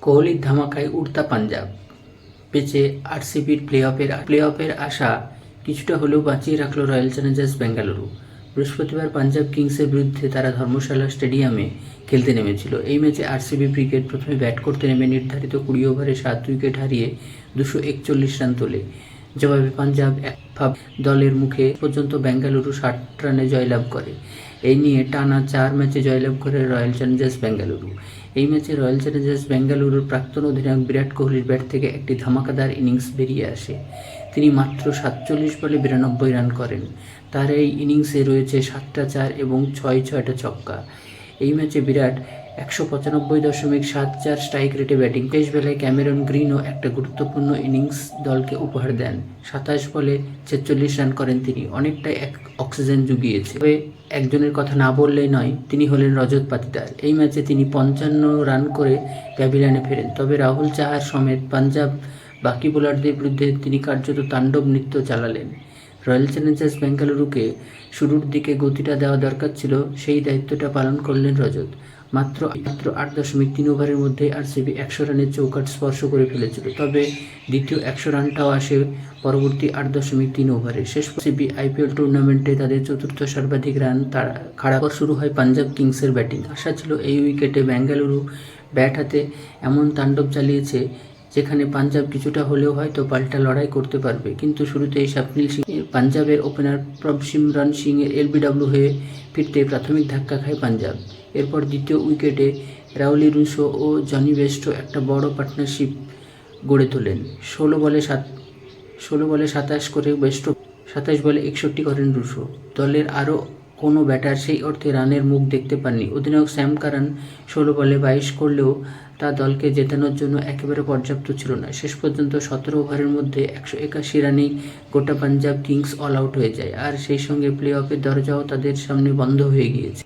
কোহলির ধামাকায় উড়তা পাঞ্জাব, পেছে আরসিবির প্লে অফের আশা কিছুটা হলেও বাঁচিয়ে রাখল রয়্যাল চ্যালেঞ্জার্স বেঙ্গালুরু। বৃহস্পতিবার পাঞ্জাব কিংসের বিরুদ্ধে তারা ধর্মশালা স্টেডিয়ামে খেলতে নেমেছিল। এই ম্যাচে আরসিবি ব্রিগেড প্রথমে ব্যাট করতে নেমে নির্ধারিত 20 ওভারে 7 উইকেট হারিয়ে 241 রান তোলে। জবাবে পাঞ্জাব একভাবে দলের মুখে পর্যন্ত বেঙ্গালুরু 60 রানে জয়লাভ করে। এই নিয়ে টানা 4 ম্যাচে জয়লাভ করে রয়্যাল চ্যালেঞ্জার্স বেঙ্গালুরু। এই ম্যাচে রয়্যাল চ্যালেঞ্জার্স বেঙ্গালুরুর প্রাক্তন অধিনায়ক বিরাট কোহলির ব্যাট থেকে একটি ধামাকাদার ইনিংস বেরিয়ে আসে। তিনি মাত্র 47 বলে 92 রান করেন। তার এই ইনিংসে রয়েছে 7টা 4 এবং 6টা ছক্কা। এই ম্যাচে বিরাট 195.74 স্ট্রাইক রেটে ব্যাটিং। শেষ বেলায় ক্যামেরন গ্রিনও একটা গুরুত্বপূর্ণ ইনিংস দলকে উপহার দেন। 27 বলে 46 রান করেন তিনি, অনেকটাই অক্সিজেন জুগিয়েছে। তবে একজনের কথা না বললেই নয়, তিনি হলেন রজত পাতিদার। এই ম্যাচে তিনি 55 রান করে প্যাভিলিয়নে ফেরেন। তবে রাহুল চাহার সমেত পাঞ্জাব বাকি বোলারদের বিরুদ্ধে তিনি কার্যত তাণ্ডব নৃত্য চালালেন। রয়্যাল চ্যালেঞ্জার্স বেঙ্গালুরুকে শুরুর দিকে গতিটা দেওয়া দরকার ছিল, সেই দায়িত্বটা পালন করলেন রজত। মাত্র 8.3 ওভারের মধ্যে আরসিবি 100 রানের চৌকাঠ স্পর্শ করে ফেলেছিল। তবে দ্বিতীয় 100 রানটাও আসে পরবর্তী 8.3 ওভারে। শেষ আরসিবি আইপিএল টুর্নামেন্টে তাদের চতুর্থ সর্বাধিক রান খাড়া করে শুরু হয় পাঞ্জাব কিংসের ব্যাটিং। আশা ছিল এই উইকেটে বেঙ্গালুরু ব্যাট হাতে এমন তাণ্ডব চালিয়েছে যেখানে পাঞ্জাব কিছুটা হলেও হয়তো পাল্টা লড়াই করতে পারবে, কিন্তু শুরুতেই স্বপ্নিল সিং পাঞ্জাবের ওপেনার প্রভসিমরন সিং এর এলবিডব্লিউ হয়ে ফিরতে প্রাথমিক ধাক্কা খায় পাঞ্জাব। এরপর দ্বিতীয় উইকেটে রাউলি রুসো ও জনি বেস্টো একটা বড় পার্টনারশিপ গড়ে তোলেন। 16 বলে 27 করে বেস্টো, 27 বলে 61 করেন রুসো। দলের আরও কোনো ব্যাটার সেই অর্থে রানের মুখ দেখতে পাননি। অধিনায়ক স্যাম কারান 16 বলে 22 করলেও তা দলকে জেতানোর জন্য একেবারে পর্যাপ্ত ছিল না। শেষ পর্যন্ত 17 ওভারের মধ্যে 181 রানেই গোটা পাঞ্জাব কিংস অল আউট হয়ে যায়, আর সেই সঙ্গে প্লে অফের দরজাও তাদের সামনে বন্ধ হয়ে গিয়েছে।